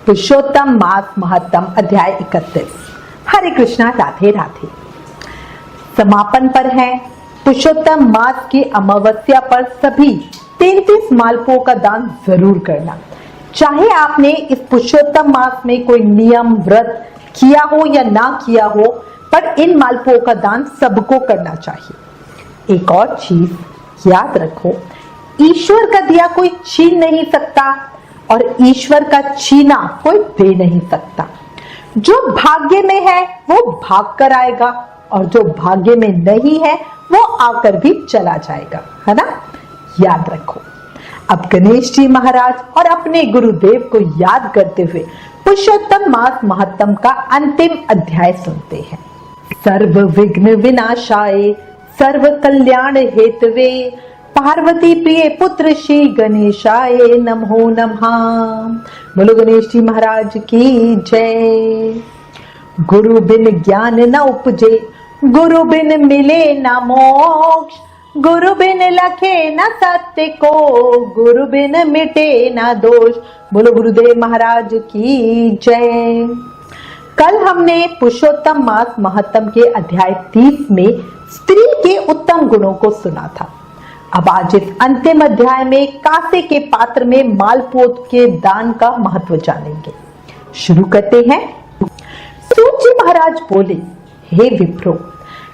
पुरुषोत्तम मास महत्तम अध्याय 31। हरे कृष्णा, राधे राधे। समापन पर है। पुरुषोत्तम मास की अमावस्या पर सभी 33 मालपुओं का दान जरूर करना। चाहे आपने इस पुरुषोत्तम मास में कोई नियम व्रत किया हो या ना किया हो, पर इन मालपुओं का दान सबको करना चाहिए। एक और चीज याद रखो, ईश्वर का दिया कोई छीन नहीं सकता और ईश्वर का छीना कोई दे नहीं सकता। जो भाग्य में है वो भाग कर आएगा और जो भाग्य में नहीं है वो आकर भी चला जाएगा, है ना? याद रखो। अब गणेश जी महाराज और अपने गुरुदेव को याद करते हुए पुरुषोत्तम मास महत्तम का अंतिम अध्याय सुनते हैं। सर्व विघ्न विनाशाय सर्व कल्याण हेतवे पार्वती प्रिय पुत्र श्री गणेशाय नमो नमः। बोलो गणेश जी महाराज की जय। गुरु बिन ज्ञान न उपजे, गुरु बिन मिले न मोक्ष, गुरु बिन लखे न सत्य को, गुरु बिन मिटे न दोष। बोलो गुरुदेव महाराज की जय। कल हमने पुरुषोत्तम मास महत्तम के अध्याय 30 में स्त्री के उत्तम गुणों को सुना था। अब आज इस अंतिम अध्याय में कांसे के पात्र में मालपुओं के दान का महत्व जानेंगे। शुरू करते हैं। सूत जी महाराज बोले, हे विप्रो,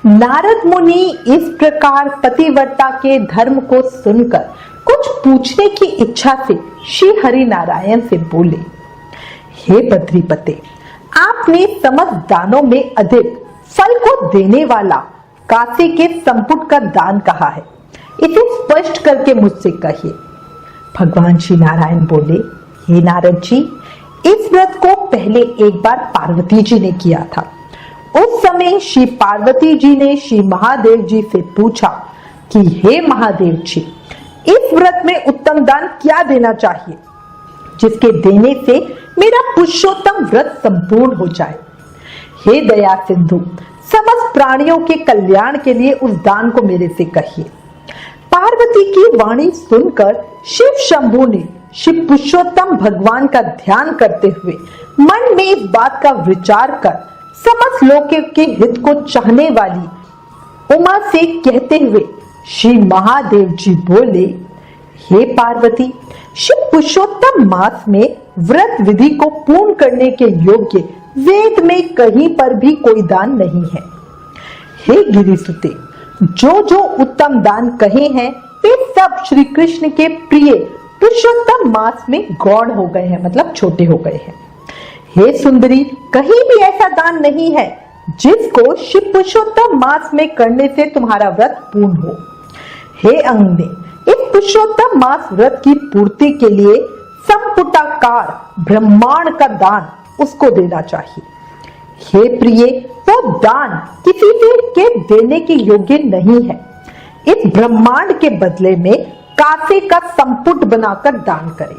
नारद मुनि इस प्रकार पतिव्रता के धर्म को सुनकर कुछ पूछने की इच्छा से श्री हरि नारायण से बोले, हे बद्रीपते, आपने समस्त दानों में अधिक फल को देने वाला कांसे के संपुट का दान कहा है, इसे स्पष्ट करके मुझसे कहिए। भगवान श्री नारायण बोले, हे नारद जी, इस व्रत को पहले एक बार पार्वती जी ने किया था। उस समय श्री पार्वती जी ने श्री महादेव जी से पूछा कि हे महादेव जी, इस व्रत में उत्तम दान क्या देना चाहिए जिसके देने से मेरा पुरुषोत्तम व्रत संपूर्ण हो जाए। हे दया सिंधु, समस्त प्राणियों के कल्याण के लिए उस दान को मेरे से कहिए। पार्वती की वाणी सुनकर शिव शंभु ने शिव पुरुषोत्तम भगवान का ध्यान करते हुए मन में इस बात का विचार कर समस्त लोकों के हित को चाहने वाली उमा से कहते हुए श्री महादेव जी बोले, हे पार्वती, शिव पुरुषोत्तम मास में व्रत विधि को पूर्ण करने के योग्य वेद में कहीं पर भी कोई दान नहीं है। हे गिरिसुते, जो उत्तम दान कहे हैं वे सब श्री कृष्ण के प्रिय पुरुषोत्तम मास में गौण हो गए हैं, मतलब छोटे हो गए हैं। हे सुंदरी, कहीं भी ऐसा दान नहीं है जिसको शिव पुरुषोत्तम मास में करने से तुम्हारा व्रत पूर्ण हो। हे अंगने, इस पुरुषोत्तम मास व्रत की पूर्ति के लिए संपुटाकार ब्रह्मांड का दान उसको देना चाहिए। हे प्रिय, वो दान किसी के देने के योग्य नहीं है। इस ब्रह्मांड के बदले में कांसे का संपुट बनाकर दान करें।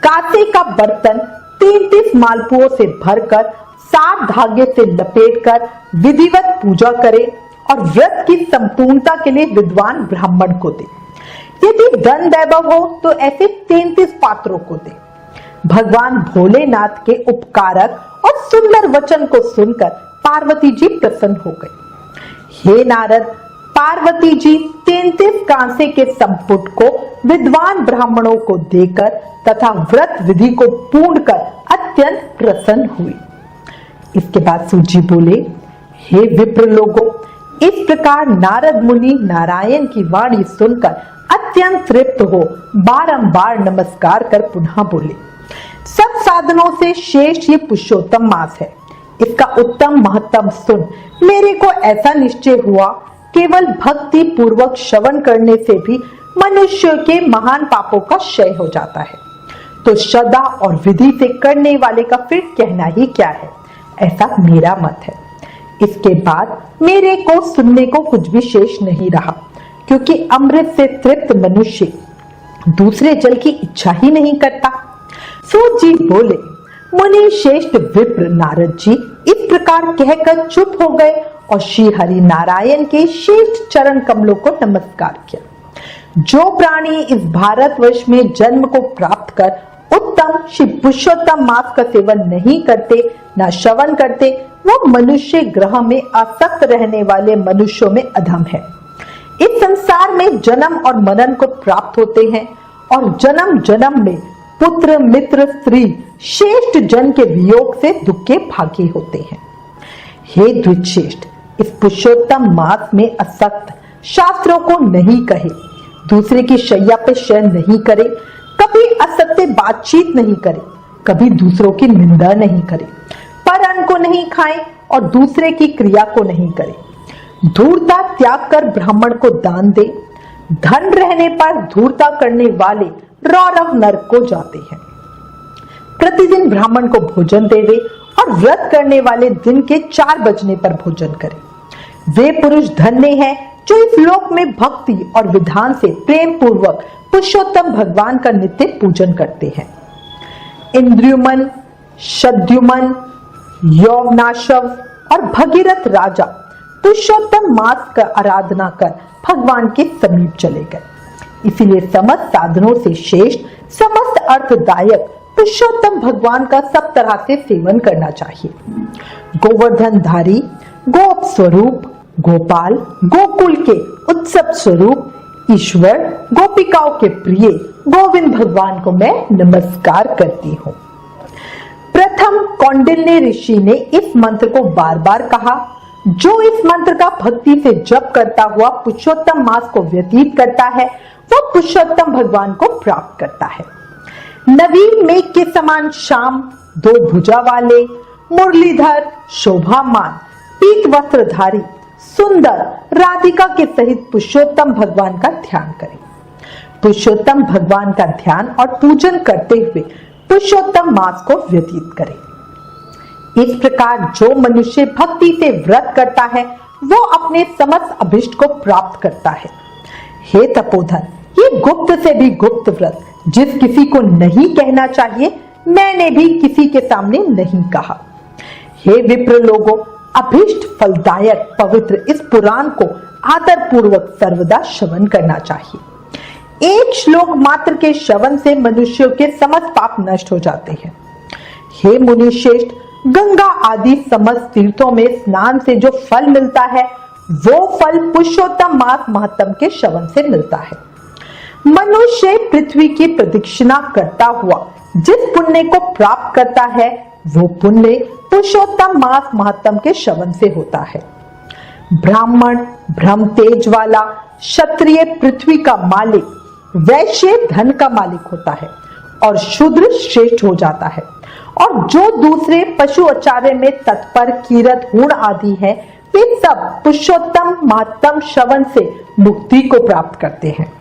कांसे का बर्तन 33 मालपुओं से भरकर 7 धागे से लपेटकर विधिवत पूजा करे और व्रत की संपूर्णता के लिए विद्वान ब्राह्मण को दे। यदि धन वैभव हो तो ऐसे 33 पात्रों को दे। भगवान भोलेनाथ के उपकारक और सुंदर वचन को सुनकर पार्वती जी प्रसन्न हो गई। हे नारद, पार्वती जी 33 कांसे के संपुट को विद्वान ब्राह्मणों को देकर तथा व्रत विधि को पूर्ण कर अत्यंत प्रसन्न हुई। इसके बाद सूत जी बोले, हे विप्र लोगों, इस प्रकार नारद मुनि नारायण की वाणी सुनकर अत्यंत तृप्त हो बारंबार नमस्कार कर पुनः बोले, सब साधनों से श्रेष्ठ ये पुरुषोत्तम मास है। इसका उत्तम महत्तम सुन मेरे को ऐसा निश्चय हुआ, केवल भक्ति पूर्वक श्रवण करने से भी मनुष्य के महान पापों का क्षय हो जाता है। तो श्रद्धा और विधि से करने वाले का फिर कहना ही क्या है, ऐसा मेरा मत है। इसके बाद मेरे को सुनने को कुछ भी शेष नहीं रहा, क्योंकि अमृत से तृप्त मनुष्य दूसरे जल की इच्छा ही नहीं करता। सूत जी बोले, मुनि श्रेष्ठ विप्र नारद जी इस प्रकार कहकर चुप हो गए और श्री हरि नारायण के श्रेष्ठ चरण कमलों को नमस्कार किया। जो प्राणी इस भारतवर्ष में जन्म को प्राप्त कर उत्तम उत्तम श्री पुरुषोत्तम मास का सेवन नहीं करते, न श्रवण करते, वो मनुष्य ग्रह में आसक्त रहने वाले मनुष्यों में अधम है। इस संसार में जन्म और मरण को प्राप्त होते हैं और जन्म जन्म में पुत्र मित्र स्त्री श्रेष्ठ जन के वियोग से दुख के भागी होते हैं। हे द्विजश्रेष्ठ, इस पुरुषोत्तम मास में आसक्त शास्त्रों को नहीं कहे, दूसरे की शैया पे शयन नहीं करे, कभी असत्य बातचीत नहीं करे, कभी दूसरों की निंदा नहीं करे, पर अन्न को नहीं खाए और दूसरे की क्रिया को नहीं करे, धूर्ता त्याग कर ब्राह्मण को दान दे, धन रहने पर धूर्ता करने वाले रौरव नरक को जाते हैं, प्रतिदिन ब्राह्मण को भोजन देवे और व्रत करने वाले दिन के 4 बजने पर भोजन करे। वे पुरुष धन्य हैं जो इस लोक में भक्ति और विधान से प्रेम पूर्वक पुरुषोत्तम भगवान का नित्य पूजन करते हैं। इंद्रियुमन, शद्युमन, यौवनाशव और भगीरथ राजा पुरुषोत्तम मास का आराधना कर भगवान के समीप चले गए। इसीलिए समस्त साधनों से श्रेष्ठ, समस्त अर्थदायक पुरुषोत्तम भगवान का सब तरह से सेवन करना चाहिए। गोवर्धनधारी, गोप स्वरूप, गोपाल, गोकुल के उत्सव स्वरूप ईश्वर, गोपिकाओं के प्रिय गोविंद भगवान को मैं नमस्कार करती हूँ। प्रथम कौंडिन्य ऋषि ने इस मंत्र को बार बार कहा। जो इस मंत्र का भक्ति से जप करता हुआ पुरुषोत्तम मास को व्यतीत करता है, वो पुरुषोत्तम भगवान को प्राप्त करता है। नवीन मेघ के समान श्याम, 2 भुजा वाले, मुरलीधर, शोभामान, पीत वस्त्रधारी, सुंदर राधिका के सहित पुरुषोत्तम भगवान का ध्यान करें। पुरुषोत्तम भगवान का ध्यान और पूजन करते हुए पुरुषोत्तम मास को व्यतीत करें। इस प्रकार जो मनुष्य भक्ति से व्रत करता है, वो अपने समस्त अभिष्ट को प्राप्त करता है। हे तपोधन, ये गुप्त से भी गुप्त व्रत जिस किसी को नहीं कहना चाहिए, मैंने भी किसी के सामने नहीं कहा। हे विप्र लोगों, अभिष्ट फलदायक पवित्र इस पुराण को आदर पूर्वक सर्वदा श्रवण करना चाहिए। एक श्लोक मात्र के श्रवण से मनुष्यों के समस्त पाप नष्ट हो जाते हैं। हे मुनि श्रेष्ठ, गंगा आदि समस्त तीर्थों में स्नान से जो फल मिलता है, वो फल पुरुषोत्तम मास महत्तम के श्रवण से मिलता है। मनुष्य पृथ्वी की प्रदक्षिणा करता हुआ जिस पुण्य को प्राप्त करता है, वो पुण्य पुरुषोत्तम मास महत्तम के श्रवण से होता है। ब्राह्मण ब्रह्म तेज वाला, क्षत्रिय पृथ्वी का मालिक, वैश्य धन का मालिक होता है और शूद्र श्रेष्ठ हो जाता है। और जो दूसरे पशु आचार्य में तत्पर कीरत हूण आदि है, वे सब पुरुषोत्तम महत्तम श्रवण से मुक्ति को प्राप्त करते हैं।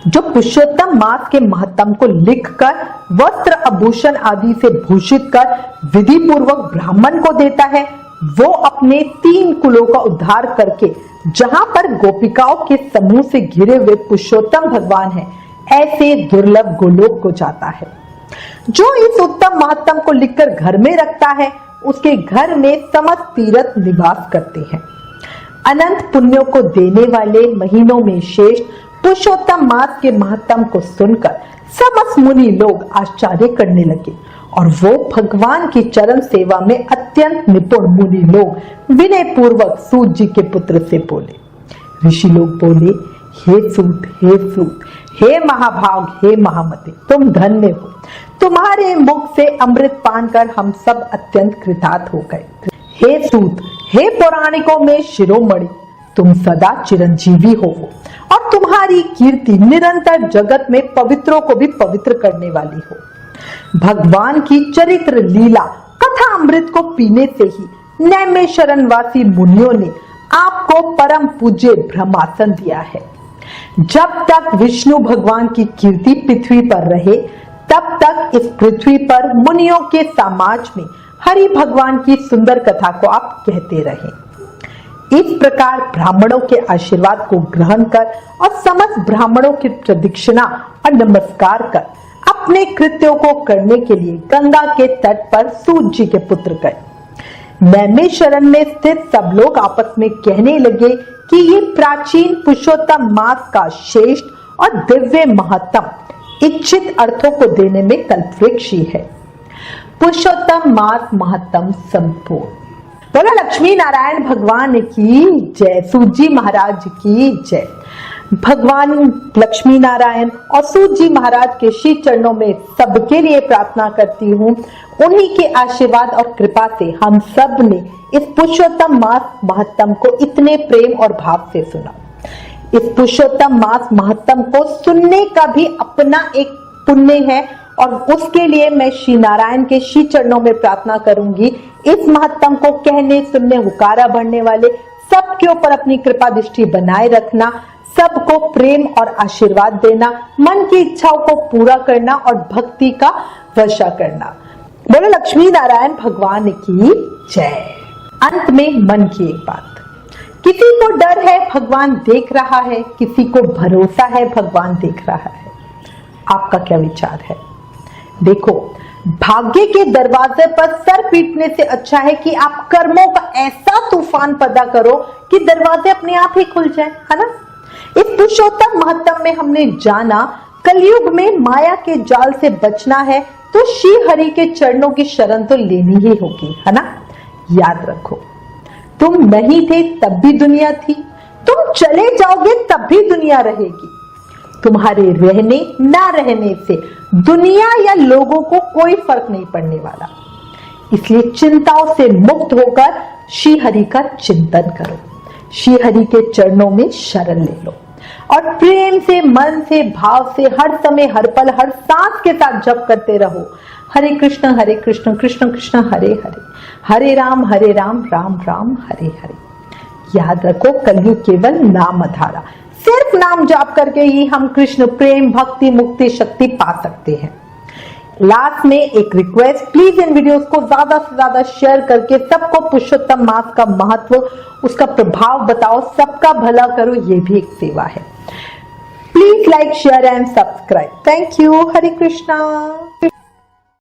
जो पुरुषोत्तम मास के महत्तम को लिखकर वस्त्र आभूषण आदि से भूषित कर विधि पूर्वक ब्राह्मण को देता है, वो अपने 3 कुलों का उद्धार करके जहां पर गोपिकाओं के समूह से घिरे हुए पुरुषोत्तम भगवान है, ऐसे दुर्लभ गोलोक को जाता है। जो इस उत्तम महत्तम को लिखकर घर में रखता है, उसके घर में समस्त तीर्थ निवास करते हैं। अनंत पुण्यों को देने वाले महीनों में श्रेष्ठ पुरुषोत्तम मास के महत्तम को सुनकर समस्त मुनि लोग आश्चर्य करने लगे और वो भगवान की चरण सेवा में अत्यंत निपुण मुनि लोग विनय पूर्वक सूत जी के पुत्र से बोले। ऋषि लोग बोले, हे सूत, हे सूत, हे महाभाग, हे महामते, तुम धन्य हो। तुम्हारे मुख से अमृत पान कर हम सब अत्यंत कृतार्थ हो गए। हे सूत, हे पौराणिकों में शिरोमणि, तुम सदा चिरंजीवी हो और तुम्हारी कीर्ति निरंतर जगत में पवित्रों को भी पवित्र करने वाली हो। भगवान की चरित्र लीला कथा अमृत को पीने से ही नैमिषारण्यवासी मुनियों ने आपको परम पूज्य ब्रह्मासन दिया है। जब तक विष्णु भगवान की कीर्ति पृथ्वी पर रहे, तब तक इस पृथ्वी पर मुनियों के समाज में हरि भगवान की सुंदर कथा को आप कहते रहे। इस प्रकार ब्राह्मणों के आशीर्वाद को ग्रहण कर और समस्त ब्राह्मणों की प्रदक्षिणा और नमस्कार कर अपने कृत्यों को करने के लिए गंगा के तट पर सूत जी के पुत्र गए। नैमिषारण्य में स्थित सब लोग आपस में कहने लगे कि ये प्राचीन पुरुषोत्तम मास का श्रेष्ठ और दिव्य महत्तम इच्छित अर्थों को देने में कल्पवृक्षी है। पुरुषोत्तम मास महत्तम संपूर्ण। बोला लक्ष्मी नारायण भगवान की जय, सूत जी महाराज की जय। भगवान लक्ष्मी नारायण और सूत जी महाराज के श्री चरणों में सबके लिए प्रार्थना करती हूँ। उन्हीं के आशीर्वाद और कृपा से हम सब ने इस पुरुषोत्तम मास महत्तम को इतने प्रेम और भाव से सुना। इस पुरुषोत्तम मास महत्तम को सुनने का भी अपना एक पुण्य है और उसके लिए मैं श्री नारायण के श्री चरणों में प्रार्थना करूंगी। इस महत्तम को कहने, सुनने, हुकारा भरने वाले सबके ऊपर अपनी कृपा दृष्टि बनाए रखना, सबको प्रेम और आशीर्वाद देना, मन की इच्छाओं को पूरा करना और भक्ति का वर्षा करना। बोलो लक्ष्मी नारायण भगवान की जय। अंत में मन की एक बात, किसी को डर है भगवान देख रहा है, किसी को भरोसा है भगवान देख रहा है। आपका क्या विचार है? देखो, भाग्य के दरवाजे पर सर पीटने से अच्छा है कि आप कर्मों का ऐसा तूफान पैदा करो कि दरवाजे अपने आप ही खुल जाए, है ना। इस पुरुषोत्तम महत्तम में हमने जाना कलयुग में माया के जाल से बचना है तो श्री हरि के चरणों की शरण तो लेनी ही होगी, है ना। याद रखो, तुम नहीं थे तब भी दुनिया थी, तुम चले जाओगे तब भी दुनिया रहेगी। तुम्हारे रहने ना रहने से दुनिया या लोगों को कोई फर्क नहीं पड़ने वाला। इसलिए चिंताओं से मुक्त होकर श्री हरि का चिंतन करो, श्री हरि के चरणों में शरण ले लो और प्रेम से, मन से, भाव से हर समय, हर पल, हर सांस के साथ जप करते रहो, हरे कृष्ण कृष्ण कृष्ण हरे हरे, हरे राम राम राम हरे हरे। याद रखो, कलयुग केवल नाम आधारा, सिर्फ नाम जाप करके ही हम कृष्ण प्रेम, भक्ति, मुक्ति, शक्ति पा सकते हैं। लास्ट में एक रिक्वेस्ट, प्लीज इन वीडियोस को ज्यादा से ज्यादा शेयर करके सबको पुरुषोत्तम मास का महत्व, उसका प्रभाव बताओ, सबका भला करो, ये भी एक सेवा है। Please like, share and subscribe. Thank you. Hare Krishna.